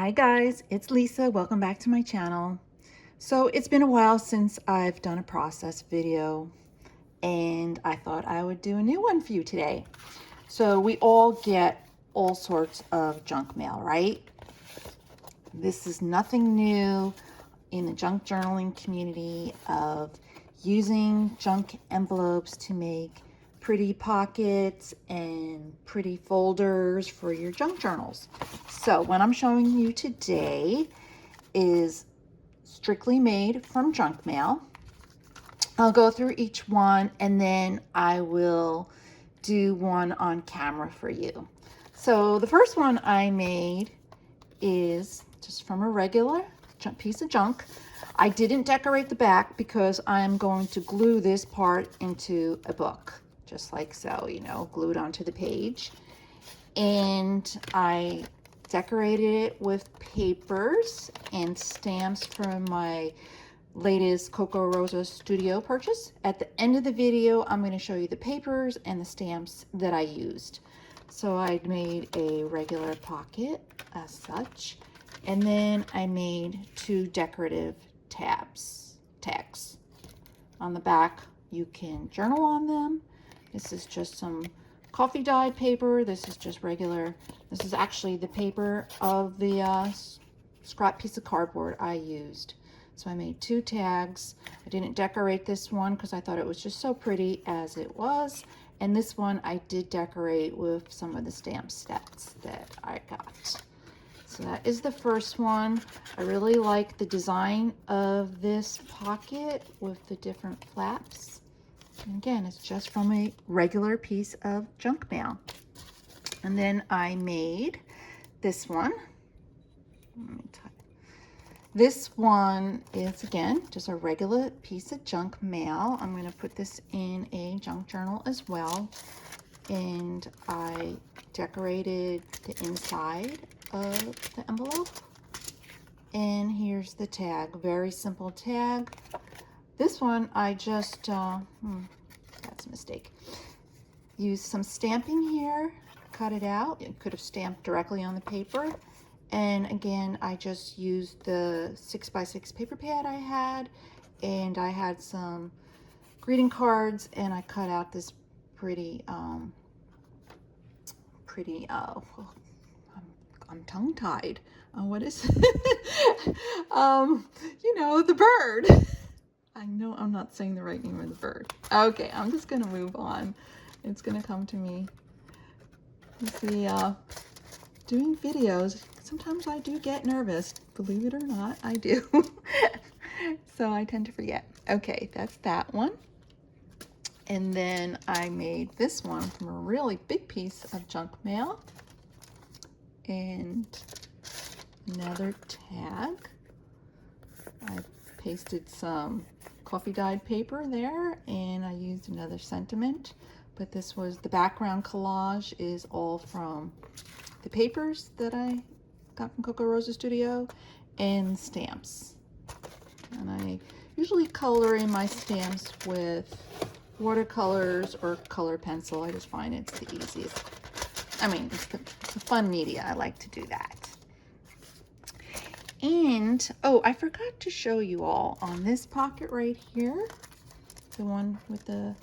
Hi guys, it's Lisa. Welcome back to my channel. So it's been a while since I've done a process video and I thought I would do a new one for you today. So we all get all sorts of junk mail, right? This is nothing new in the junk journaling community of using junk envelopes to make pretty pockets and pretty folders for your junk journals. So what I'm showing you today is strictly made from junk mail. I'll go through each one and then I will do one on camera for you. So the first one I made is just from a regular piece of junk. I didn't decorate the back because I'm going to glue this part into a book, just like so, you know, glued onto the page. And I decorated it with papers and stamps from my latest Kokorosa studio purchase. At the end of the video, I'm going to show you the papers and the stamps that I used. So I made a regular pocket as such, and then I made two decorative tags. On the back, you can journal on them. This is just some coffee dyed paper. This is just regular. This is actually the paper of the scrap piece of cardboard I used. So I made two tags. I didn't decorate this one because I thought it was just so pretty as it was. And this one I did decorate with some of the stamp sets that I got. So that is the first one. I really like the design of this pocket with the different flaps. And again, it's just from a regular piece of junk mail. And then I made this one. This one is, again, just a regular piece of junk mail. I'm going to put this in a junk journal as well. And I decorated the inside of the envelope. And here's the tag. Very simple tag. This one I just, that's a mistake. Used some stamping here, cut it out. It could have stamped directly on the paper. And again, I just used the 6x6 paper pad I had, and I had some greeting cards, and I cut out this pretty, I'm tongue-tied. What is it? You know, the bird. I know I'm not saying the right name of the bird. Okay, I'm just gonna move on. It's gonna come to me. You see, doing videos, sometimes I do get nervous. Believe it or not, I do. So I tend to forget. Okay, that's that one. And then I made this one from a really big piece of junk mail. And another tag. I pasted some coffee dyed paper there, and I used another sentiment. But this was the background collage is all from the papers that I got from Kokorosa Studio and stamps. And I usually color in my stamps with watercolors or color pencil. I just find it's the easiest. I mean, it's a fun media. I like to do that. And, oh, I forgot to show you all on this pocket right here, the one with the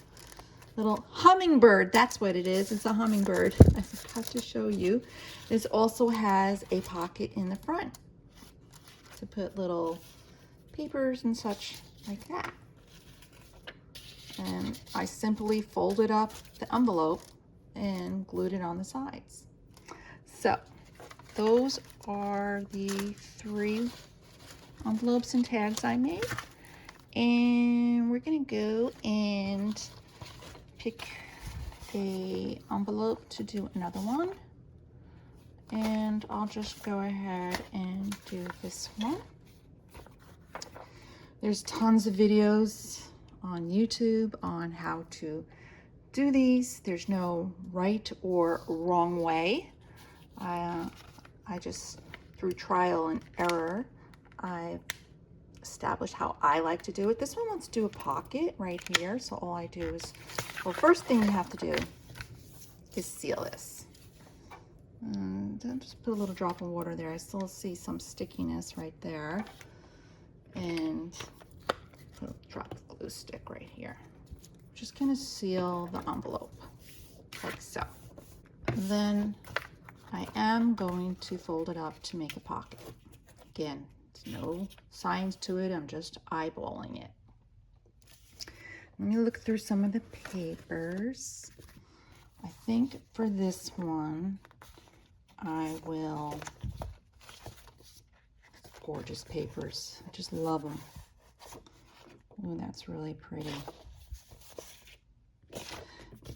little hummingbird. That's what it is. It's a hummingbird. I forgot to show you. This also has a pocket in the front to put little papers and such like that. And I simply folded up the envelope and glued it on the sides. So those are the 3 envelopes and tags I made. And we're gonna go and pick a envelope to do another one. And I'll just go ahead and do this one. There's tons of videos on YouTube on how to do these. There's no right or wrong way. I just, through trial and error, I established how I like to do it. This one, let's do a pocket right here. So all I do is, well, first thing you have to do is seal this. And then just put a little drop of water there. I still see some stickiness right there. And put a drop of glue stick right here. Just gonna seal the envelope like so. And then I am going to fold it up to make a pocket. Again, there's no science to it. I'm just eyeballing it. Let me look through some of the papers. I think for this one, I will, gorgeous papers. I just love them. Ooh, that's really pretty.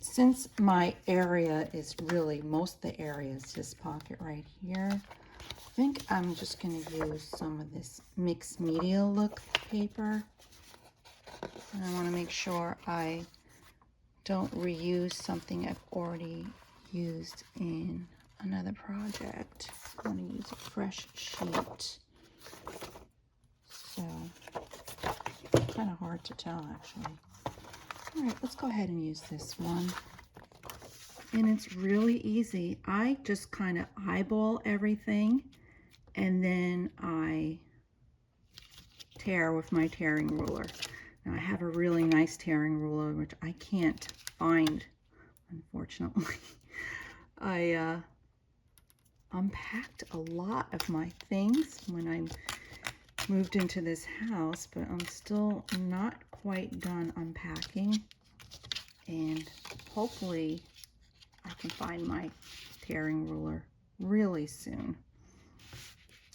Since my area is really, most of the area is this pocket right here, I think I'm just going to use some of this mixed media look paper. And I want to make sure I don't reuse something I've already used in another project. I want to use a fresh sheet. So, kind of hard to tell actually. All right, let's go ahead and use this one. And it's really easy. I just kind of eyeball everything and then I tear with my tearing ruler. Now I have a really nice tearing ruler, which I can't find, unfortunately. I unpacked a lot of my things when I moved into this house, but I'm still not quite done unpacking, and hopefully I can find my tearing ruler really soon,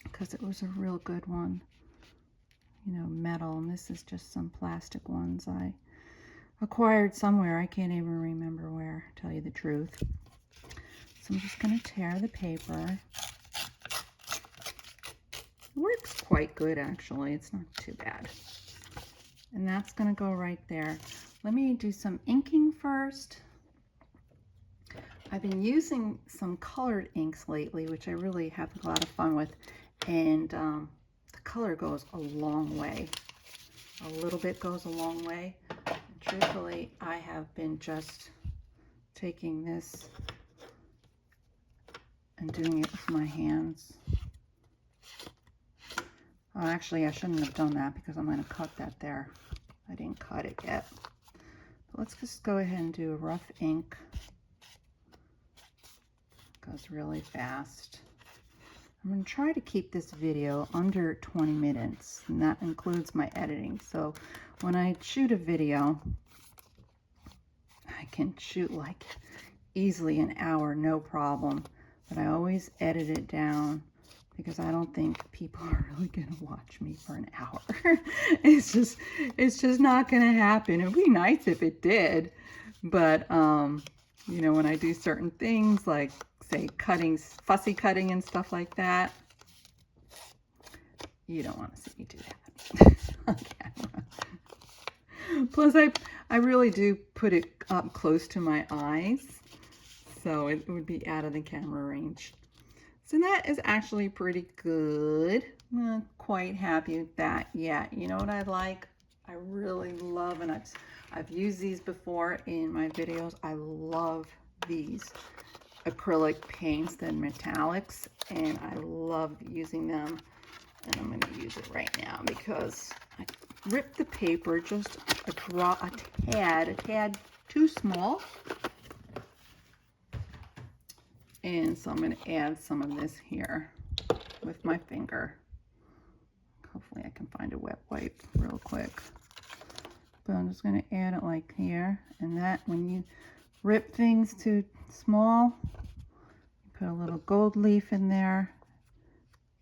because it was a real good one. You know, metal, and this is just some plastic ones I acquired somewhere. I can't even remember where, to tell you the truth. So I'm just going to tear the paper. It works quite good actually. It's not too bad. And that's going to go right there. Let me do some inking first. I've been using some colored inks lately, which I really have a lot of fun with. And the color goes a long way. A little bit goes a long way. And truthfully, I have been just taking this and doing it with my hands. Oh, actually, I shouldn't have done that because I'm going to cut that there. I didn't cut it yet. But let's just go ahead and do a rough ink. It goes really fast. I'm going to try to keep this video under 20 minutes, and that includes my editing. So when I shoot a video, I can shoot like easily an hour, no problem. But I always edit it down because I don't think people are really going to watch me for an hour. It's just not going to happen. It would be nice if it did. But, you know, when I do certain things like, say, cutting, fussy cutting and stuff like that, you don't want to see me do that on camera. Plus, I really do put it up close to my eyes, so it would be out of the camera range. So that is actually pretty good. I'm not quite happy with that yet. You know what I like? I really love, and I've used these before in my videos. I love these acrylic paints and metallics, and I love using them. And I'm going to use it right now because I ripped the paper just a tad too small. And so I'm going to add some of this here with my finger. Hopefully I can find a wet wipe real quick. But I'm just going to add it like here. And that, when you rip things too small, you put a little gold leaf in there,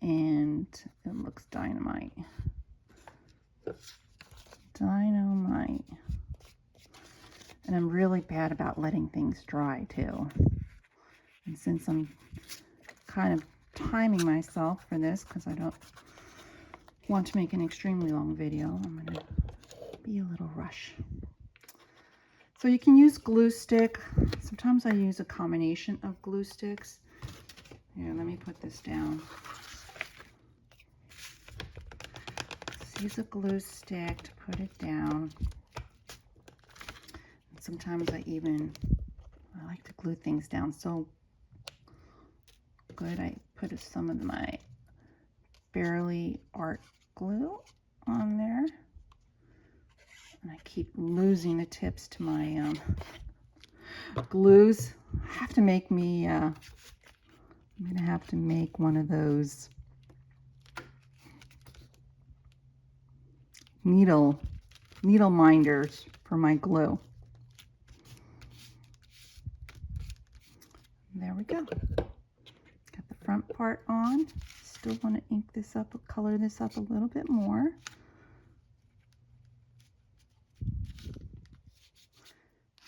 and it looks dynamite. Dynamite. And I'm really bad about letting things dry too. And since I'm kind of timing myself for this because I don't want to make an extremely long video, I'm going to be a little rush. So you can use glue stick. Sometimes I use a combination of glue sticks. Here, let me put this down. Let's use a glue stick to put it down. And sometimes I like to glue things down so good. I put some of my Barely Art glue on there. And I keep losing the tips to my glues. I have to make me, I'm going to have to make one of those needle minders for my glue. There we go. Got the front part on. Still want to ink this up, color this up a little bit more.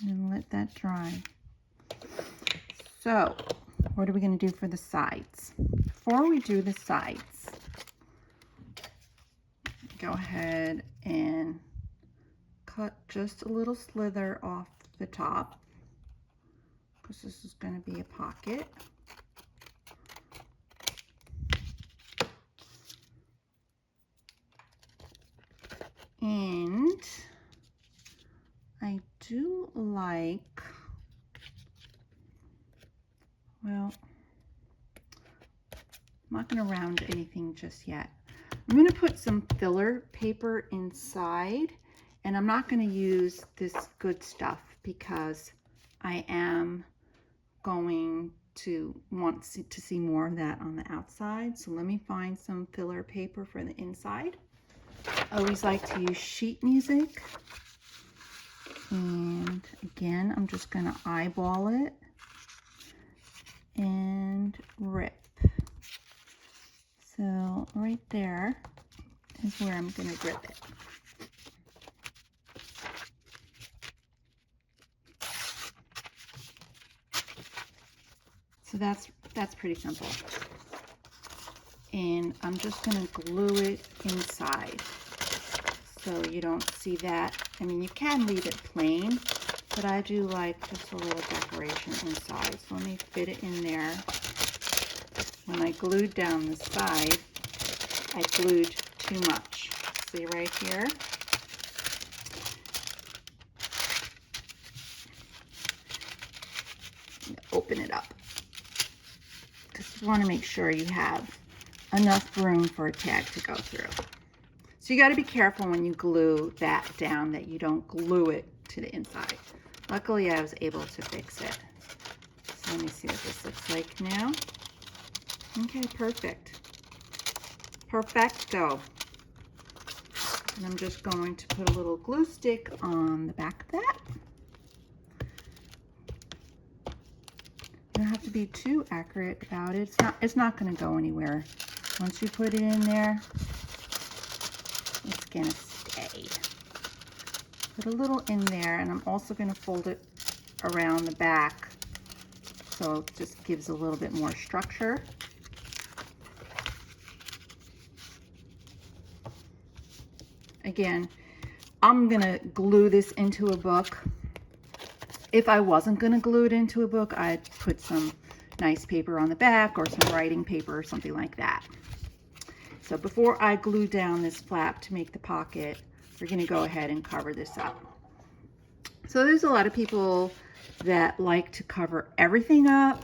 And let that dry. So, what are we going to do for the sides? Before we do the sides, go ahead and cut just a little slither off the top, because this is going to be a pocket. And I do like, well, I'm not going to round anything just yet. I'm going to put some filler paper inside, and I'm not going to use this good stuff because I am going to want to see more of that on the outside. So let me find some filler paper for the inside. I always like to use sheet music. And again, I'm just going to eyeball it and rip. So right there is where I'm going to grip it. So that's pretty simple. And I'm just going to glue it inside so you don't see that. I mean, you can leave it plain, but I do like just a little decoration inside. So let me fit it in there. When I glued down the side, I glued too much. See right here? Open it up. Because you want to make sure you have enough room for a tag to go through. So you got to be careful when you glue that down that you don't glue it to the inside. Luckily, I was able to fix it. So let me see what this looks like now. Okay, perfect. Perfecto. And I'm just going to put a little glue stick on the back of that. You don't have to be too accurate about it. It's not going to go anywhere. Once you put it in there, it's going to stay. Put a little in there, and I'm also going to fold it around the back so it just gives a little bit more structure. Again, I'm going to glue this into a book. If I wasn't going to glue it into a book, I'd put some nice paper on the back or some writing paper or something like that. So before I glue down this flap to make the pocket, we're going to go ahead and cover this up. So there's a lot of people that like to cover everything up.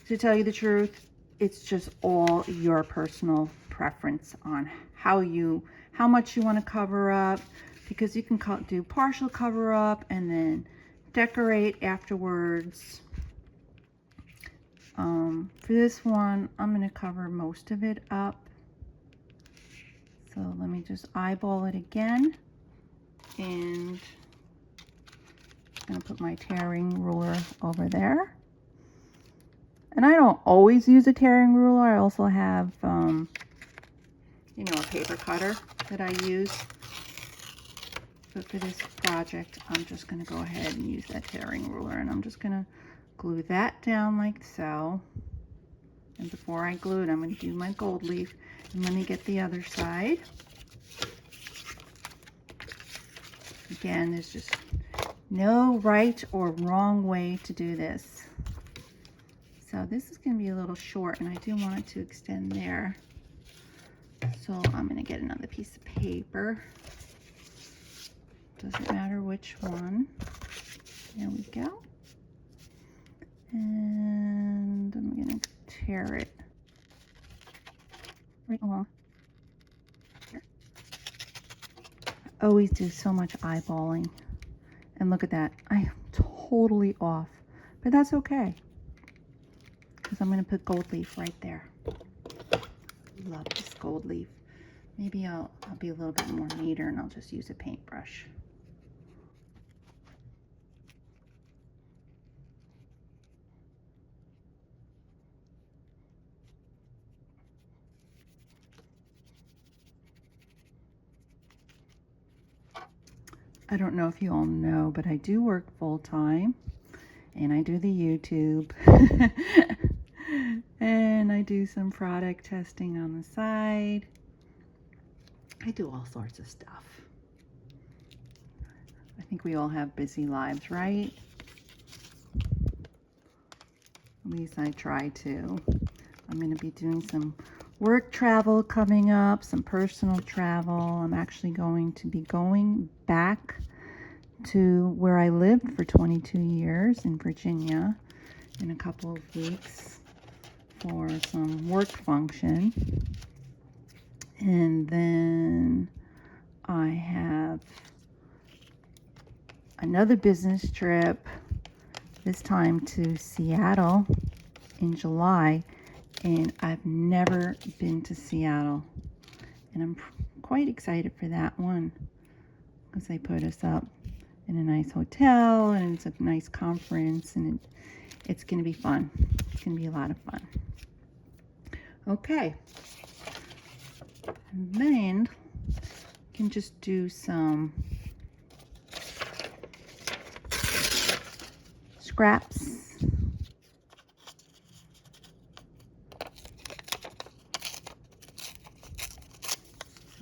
To tell you the truth, it's just all your personal preference on how much you want to cover up, because you can do partial cover up and then decorate afterwards. For this one, I'm going to cover most of it up. So let me just eyeball it again, and I'm going to put my tearing ruler over there. And I don't always use a tearing ruler. I also have, you know, a paper cutter that I use. But for this project, I'm just going to go ahead and use that tearing ruler, and I'm just going to glue that down like so. And before I glue it, I'm going to do my gold leaf, and let me get the other side. Again, there's just no right or wrong way to do this. So this is going to be a little short, and I do want it to extend there. So I'm going to get another piece of paper. Doesn't matter which one. There we go. And I'm going to tear it right along here. I always do so much eyeballing. And look at that. I am totally off. But that's okay, because I'm going to put gold leaf right there. Love this gold leaf. Maybe I'll be a little bit more neater and I'll just use a paintbrush. I don't know if you all know, but I do work full-time, and I do the YouTube, and I do some product testing on the side. I do all sorts of stuff. I think we all have busy lives, right? At least I try to. I'm going to be doing some work travel coming up, some personal travel. I'm actually going to be going back to where I lived for 22 years in Virginia in a couple of weeks for some work function. And then I have another business trip, this time to Seattle in July. And I've never been to Seattle, and I'm quite excited for that one, because they put us up in a nice hotel, and it's a nice conference, and it's going to be fun. It's going to be a lot of fun. Okay, and then you can just do some scraps.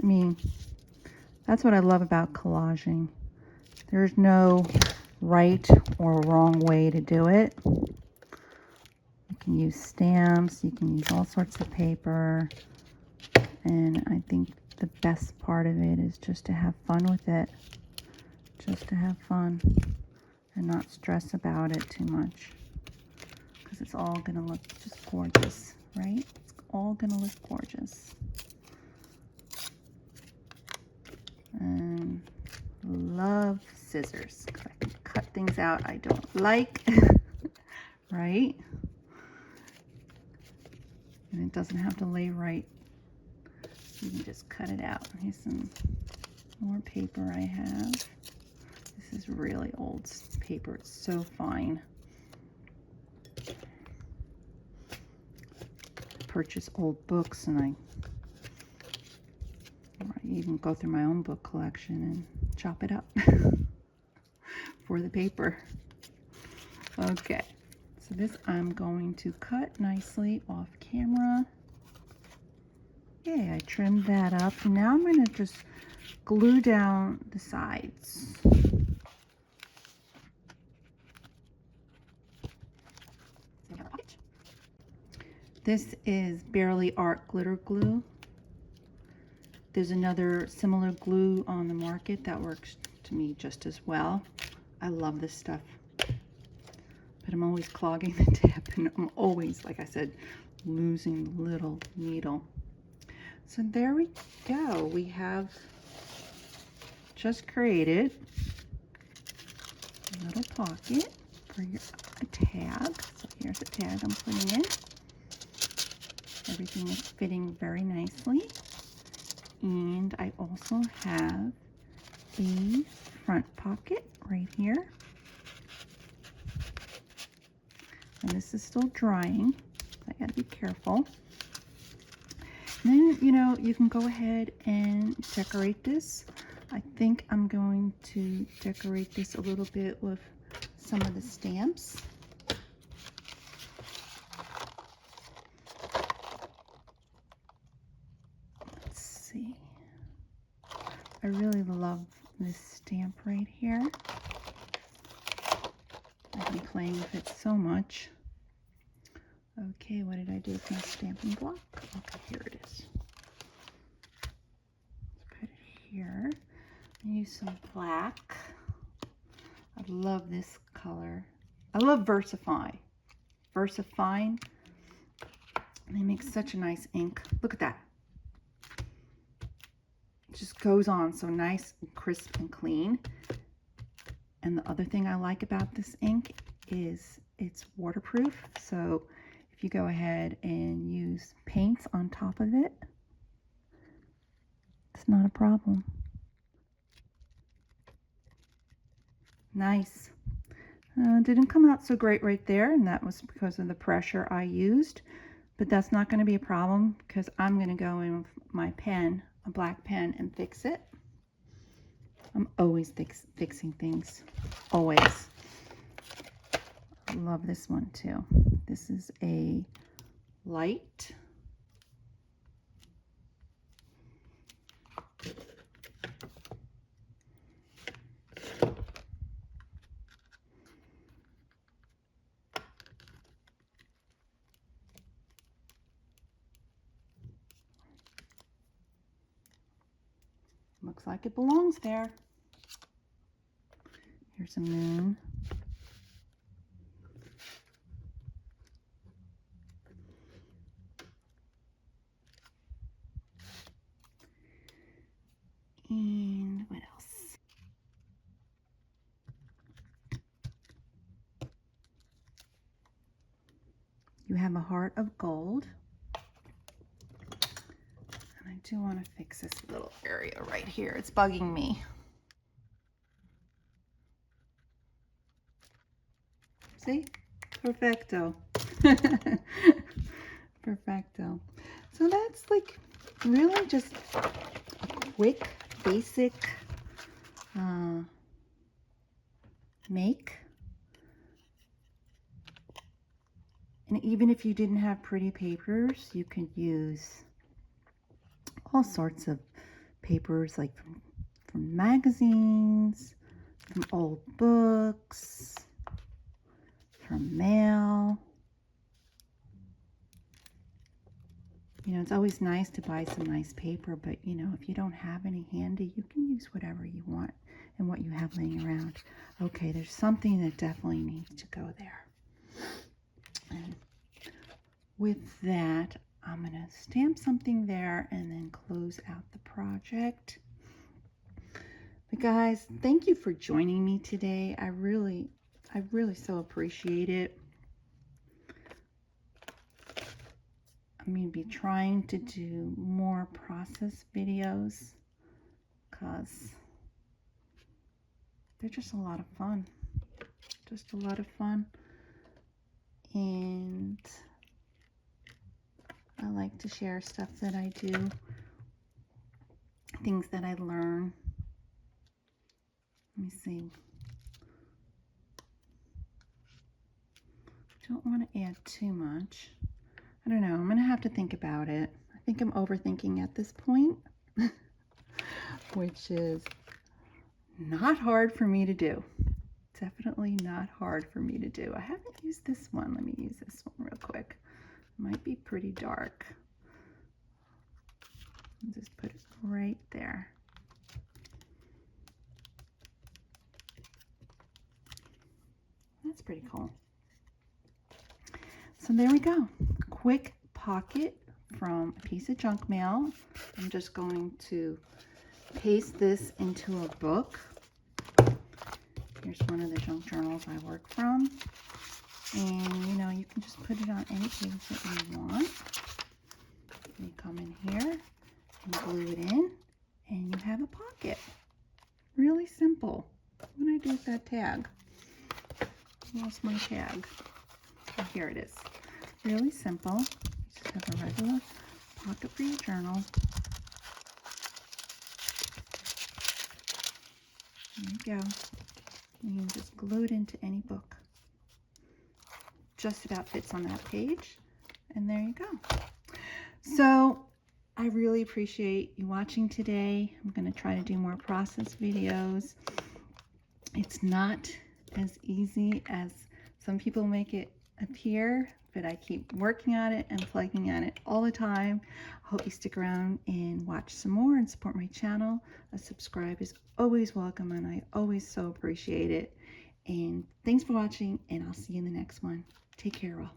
I mean, that's what I love about collaging. There's no right or wrong way to do it. You can use stamps, you can use all sorts of paper, and I think the best part of it is just to have fun with it. Just to have fun and not stress about it too much, because it's all gonna look just gorgeous, right? It's all gonna look gorgeous. And love scissors, because I can cut things out I don't like, right? And it doesn't have to lay right. You can just cut it out. Here's some more paper I have. This is really old paper. It's so fine. I purchase old books, and I even go through my own book collection and chop it up for the paper. Okay, so this I'm going to cut nicely off camera. Okay, I trimmed that up. Now I'm going to just glue down the sides. This is Barely Art glitter glue. There's another similar glue on the market that works to me just as well. I love this stuff, but I'm always clogging the tip, and I'm always, like I said, losing the little needle. So there we go. We have just created a little pocket for a tag. So here's a tag I'm putting in. Everything is fitting very nicely. And I also have a front pocket right here. And this is still drying. I gotta be careful. And then, you know, you can go ahead and decorate this. I think I'm going to decorate this a little bit with some of the stamps. Let's see. I really love this stamp right here. I've been playing with it so much. Okay, what did I do with my stamping block? Okay, here it is. Let's put it here. Use some black. I love this color. I love Versify. VersaFine. They make such a nice ink. Look at that. It just goes on so nice and crisp and clean. And the other thing I like about this ink is it's waterproof. So if you go ahead and use paints on top of it, it's not a problem. Nice. Didn't come out so great right there, and that was because of the pressure I used. But that's not going to be a problem because I'm going to go in with my pen, a black pen, and fix it. I'm always fixing things. Always. I love this one too. This is a light. Looks like it belongs there. Here's a moon. And what else? You have a heart of gold. And I do want to fix this little area right here. It's bugging me. See? Perfecto. Perfecto. So that's like really just a quick, basic make. And even if you didn't have pretty papers, you could use all sorts of papers, like from magazines, from old books, from mail. You know, it's always nice to buy some nice paper, but you know, if you don't have any handy, you can use whatever you want and what you have laying around. Okay, there's something that definitely needs to go there. And with that, I'm going to stamp something there and then close out the project. But guys, thank you for joining me today. I really so appreciate it. I'm going to be trying to do more process videos because they're just a lot of fun. Just a lot of fun. And I like to share stuff that I do, things that I learn. Let me see. Don't want to add too much. I don't know. I'm going to have to think about it. I think I'm overthinking at this point, which is not hard for me to do. Definitely not hard for me to do. I haven't used this one. Let me use this one real quick. It might be pretty dark. I'll just put it right there. That's pretty cool. So there we go. Quick pocket from a piece of junk mail. I'm just going to paste this into a book. Here's one of the junk journals I work from. And you know, you can just put it on any page that you want. You come in here and glue it in, and you have a pocket. Really simple. What did I do with that tag? I lost my tag. Oh, here it is. Really simple. You just have a regular pocket for your journal. There you go. And you can just glue it into any book. Just about fits on that page. And there you go. So I really appreciate you watching today. I'm going to try to do more process videos. It's not as easy as some people make it appear, but I keep working on it and plugging on it all the time. I hope you stick around and watch some more and support my channel. A subscribe is always welcome, and I always so appreciate it. And thanks for watching, and I'll see you in the next one. Take care all.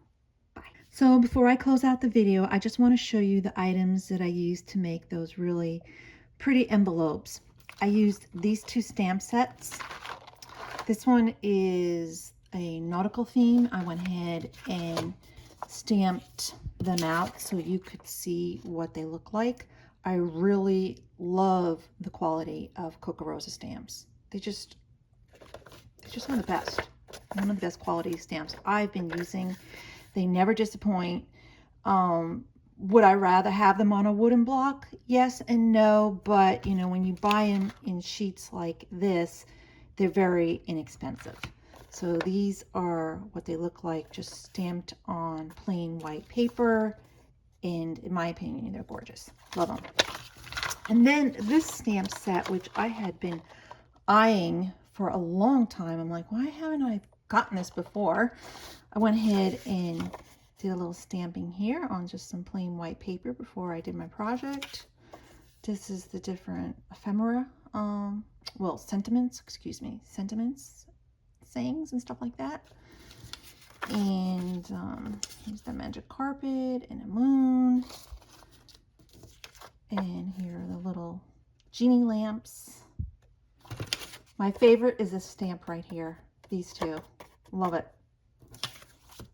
Bye. So before I close out the video, I just want to show you the items that I used to make those really pretty envelopes. I used these two stamp sets. This one is a nautical theme. I went ahead and stamped them out so you could see what they look like. I really love the quality of Kokorosa stamps. They're just one of the best. One of the best quality stamps I've been using. They never disappoint. Would I rather have them on a wooden block? Yes and no, but you know, when you buy them in sheets like this, they're very inexpensive. So these are what they look like, just stamped on plain white paper, and in my opinion, they're gorgeous. Love them. And then this stamp set, which I had been eyeing for a long time. I'm like, why haven't I gotten this before? I went ahead and did a little stamping here on just some plain white paper before I did my project. This is the different ephemera, well, sentiments, sayings and stuff like that. And here's the magic carpet and a moon. And here are the little genie lamps. My favorite is this stamp right here. These two. Love it.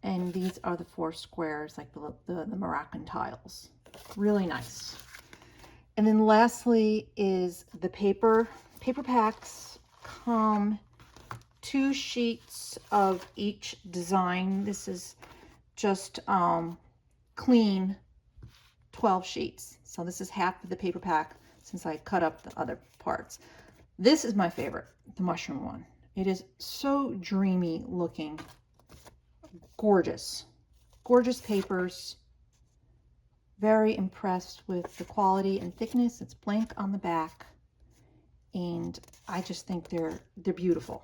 And these are the 4 squares, like the Moroccan tiles. Really nice. And then lastly is the paper. Paper packs come 2 sheets of each design. This is just clean 12 sheets. So this is half of the paper pack since I cut up the other parts. This is my favorite, the mushroom one. It is so dreamy looking. Gorgeous. Gorgeous papers. Very impressed with the quality and thickness. It's blank on the back. And I just think they're beautiful.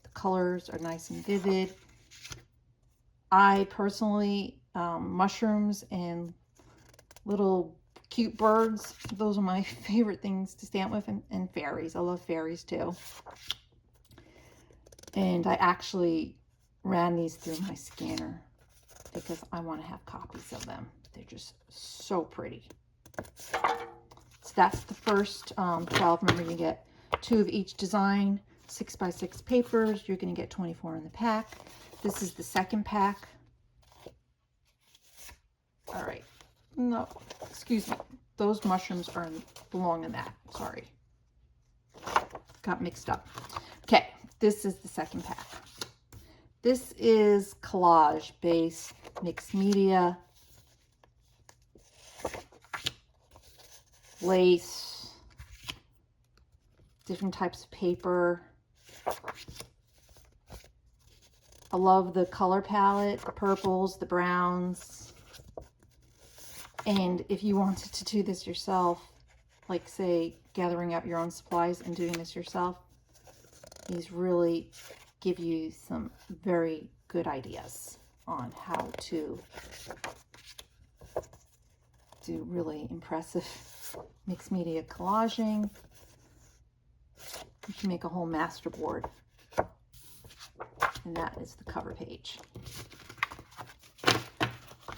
The colors are nice and vivid. I personally, mushrooms and little cute birds, those are my favorite things to stamp with, and fairies. I love fairies too. And I actually ran these through my scanner because I want to have copies of them. They're just so pretty. So that's the first 12. Remember, you get 2 of each design, 6 by 6 papers. You're going to get 24 in the pack. This is the second pack. All right. No, excuse me. Those mushrooms belong in that. Sorry. Got mixed up. Okay, this is the second pack. This is collage based, mixed media, lace, different types of paper. I love the color palette, the purples, the browns. And if you wanted to do this yourself, like say gathering up your own supplies and doing this yourself, these really give you some very good ideas on how to do really impressive mixed media collaging. You can make a whole master board. And that is the cover page.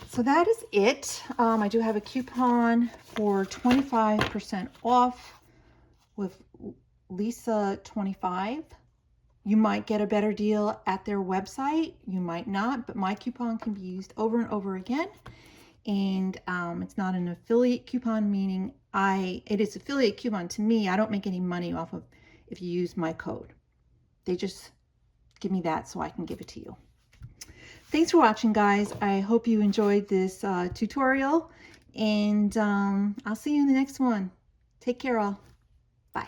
So that is it. I do have a coupon for 25% off with Lisa 25. You might get a better deal at their website. You might not, but my coupon can be used over and over again. And it's not an affiliate coupon, meaning it is affiliate coupon to me. I don't make any money off of if you use my code. They just give me that so I can give it to you. Thanks for watching, guys. I hope you enjoyed this tutorial, and I'll see you in the next one. Take care all. Bye.